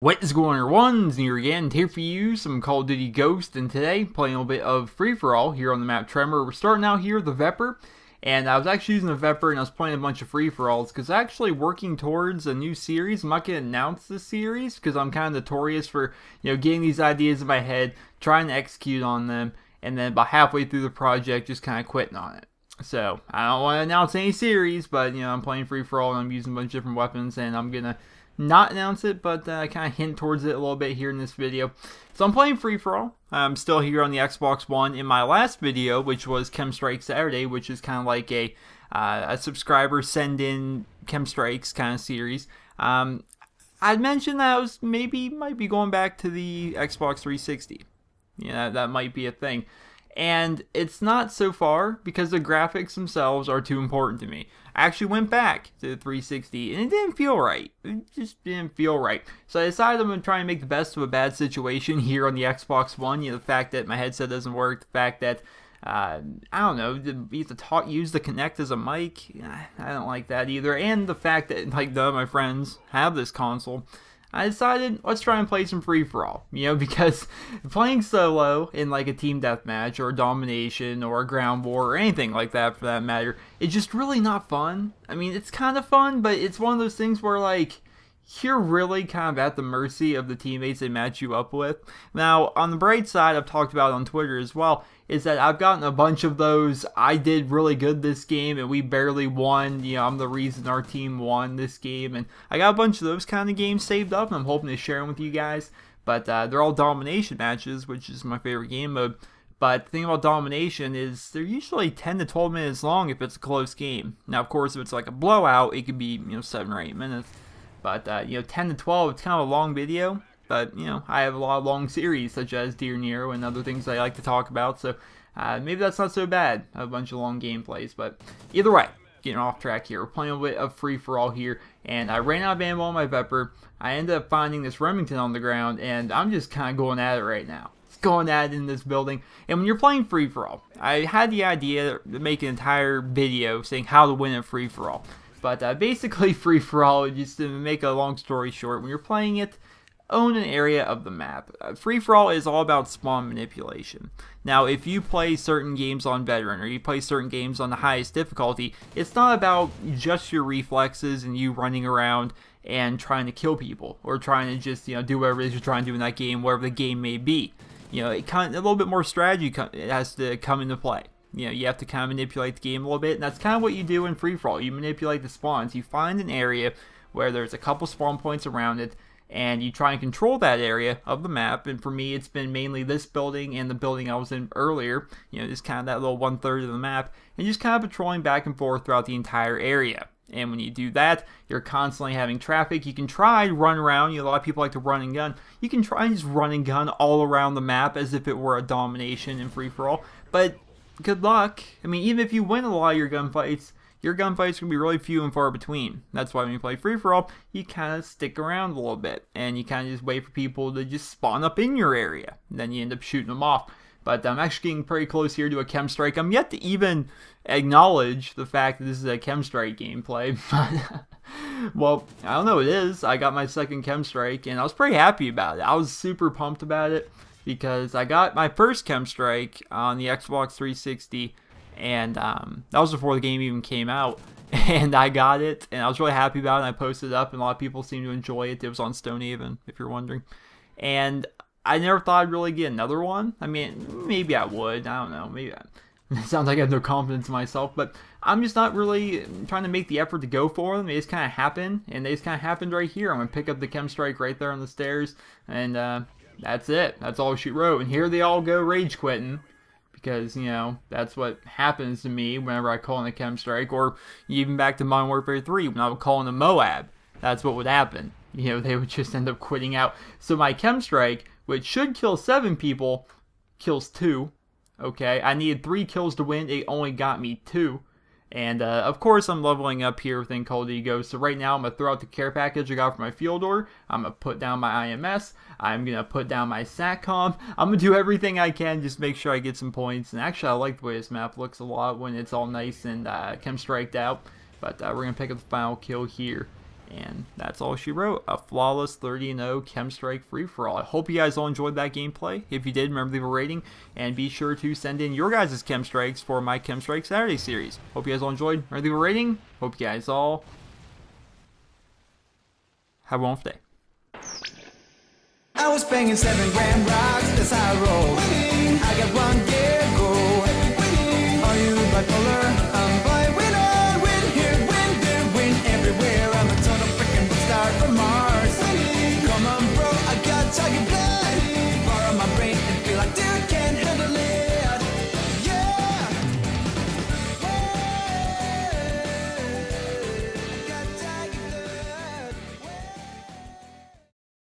What is going on, everyone? It's Nero again, here for you, some Call of Duty Ghost, and today, playing a little bit of free-for-all here on the map Tremor. We're starting out here with the Vepr, and I was actually using the Vepr and I was playing a bunch of free-for-alls, because I'm actually working towards a new series. I'm not going to announce this series, because I'm kind of notorious for, getting these ideas in my head, trying to execute on them, and then about halfway through the project, just kind of quitting on it. So, I don't want to announce any series, but, I'm playing free-for-all, and I'm using a bunch of different weapons, and I'm going to not announce it, but I kind of hint towards it a little bit here in this video. So I'm playing free-for-all. I'm still here on the Xbox One. In my last video, which was KEM Strike Saturday, which is kind of like a subscriber send-in KEM Strikes kind of series, I'd mentioned that I was might be going back to the Xbox 360. That might be a thing. And it's not so far because the graphics themselves are too important to me. I actually went back to the 360 and it didn't feel right. It just didn't feel right. So I decided I'm going to try and make the best of a bad situation here on the Xbox One. The fact that my headset doesn't work, the fact that, I don't know, you have to use the Kinect as a mic. I don't like that either. And the fact that, none of my friends have this console. I decided, let's try and play some free-for-all, because playing solo in like a team deathmatch or a domination or a ground war or anything like that for that matter, it's just really not fun. I mean, it's kind of fun, but it's one of those things where like, you're really kind of at the mercy of the teammates they match you up with. Now, on the bright side, I've talked about it on Twitter as well, is that I've gotten a bunch of those, I did really good this game and we barely won, I'm the reason our team won this game, and I got a bunch of those kind of games saved up and I'm hoping to share them with you guys, but they're all domination matches, which is my favorite game mode. But the thing about domination is they're usually 10 to 12 minutes long if it's a close game. Now, of course, if it's like a blowout, it could be, 7 or 8 minutes. But, 10 to 12, it's kind of a long video. But, I have a lot of long series, such as Dear Nero and other things I like to talk about. So, maybe that's not so bad, a bunch of long gameplays. But, either way, getting off track here. We're playing a bit of free-for-all here. And I ran out of ammo on my Vepr. I ended up finding this Remington on the ground. And I'm just kind of going at it right now. Going at it in this building. And when you're playing free-for-all, I had the idea to make an entire video saying how to win a free-for-all. But basically, free-for-all, just to make a long story short, when you're playing it, own an area of the map. Free-for-all is all about spawn manipulation. Now, if you play certain games on Veteran, or you play certain games on the highest difficulty, it's not about just your reflexes and you running around and trying to kill people, or trying to just, do whatever it is you're trying to do in that game, wherever the game may be. It kind of, a little bit more strategy has to come into play. You have to kind of manipulate the game a little bit, and that's kind of what you do in free-for-all. You manipulate the spawns. You find an area where there's a couple spawn points around it, and you try and control that area of the map. And for me, it's been mainly this building and the building I was in earlier, just kind of that little 1/3 of the map, and just kind of patrolling back and forth throughout the entire area. And when you do that, you're constantly having traffic. You can try to run around. A lot of people like to run and gun. You can try and just run and gun all around the map as if it were a domination in free-for-all, but good luck. I mean, even if you win a lot of your gunfights are going to be really few and far between. That's why when you play free-for-all, you kind of stick around a little bit, and you kind of just wait for people to just spawn up in your area, and then you end up shooting them off. But I'm actually getting pretty close here to a KEM Strike. I'm yet to even acknowledge the fact that this is a KEM Strike gameplay. Well, I don't know, it is. I got my second KEM Strike, and I was pretty happy about it. I was super pumped about it, because I got my first KEM Strike on the Xbox 360, and that was before the game even came out, and I got it, and I was really happy about it, and I posted it up, and a lot of people seemed to enjoy it. It was on Stonehaven, if you're wondering, and I never thought I'd really get another one. I mean, maybe I would, I don't know, maybe it sounds like I have no confidence in myself, but I'm just not really trying to make the effort to go for them. They just kind of happen, and they just kind of happened right here. I'm going to pick up the KEM Strike right there on the stairs, and that's it. That's all she wrote. And here they all go rage quitting, because, that's what happens to me whenever I call in a KEM Strike, or even back to Modern Warfare 3 when I would call in a Moab. That's what would happen. They would just end up quitting out. So my KEM Strike, which should kill 7 people, kills 2. Okay, I needed 3 kills to win. It only got me 2. And of course, I'm leveling up here within Call of Duty Ghosts. So right now, I'm going to throw out the care package I got for my field order. I'm going to put down my IMS. I'm going to put down my SATCOM. I'm going to do everything I can just make sure I get some points. And actually, I like the way this map looks a lot when it's all nice and KEM Striked out. But we're going to pick up the final kill here. And that's all she wrote. A flawless 30-0 KEM Strike free-for-all. I hope you guys all enjoyed that gameplay. If you did, remember to leave a rating. And be sure to send in your guys' KEM Strikes for my KEM Strike Saturday series. Hope you guys all enjoyed. Remember to leave a rating. Hope you guys all have a wonderful day. I was banging 7 gram rocks, that's how I roll. I got one gear.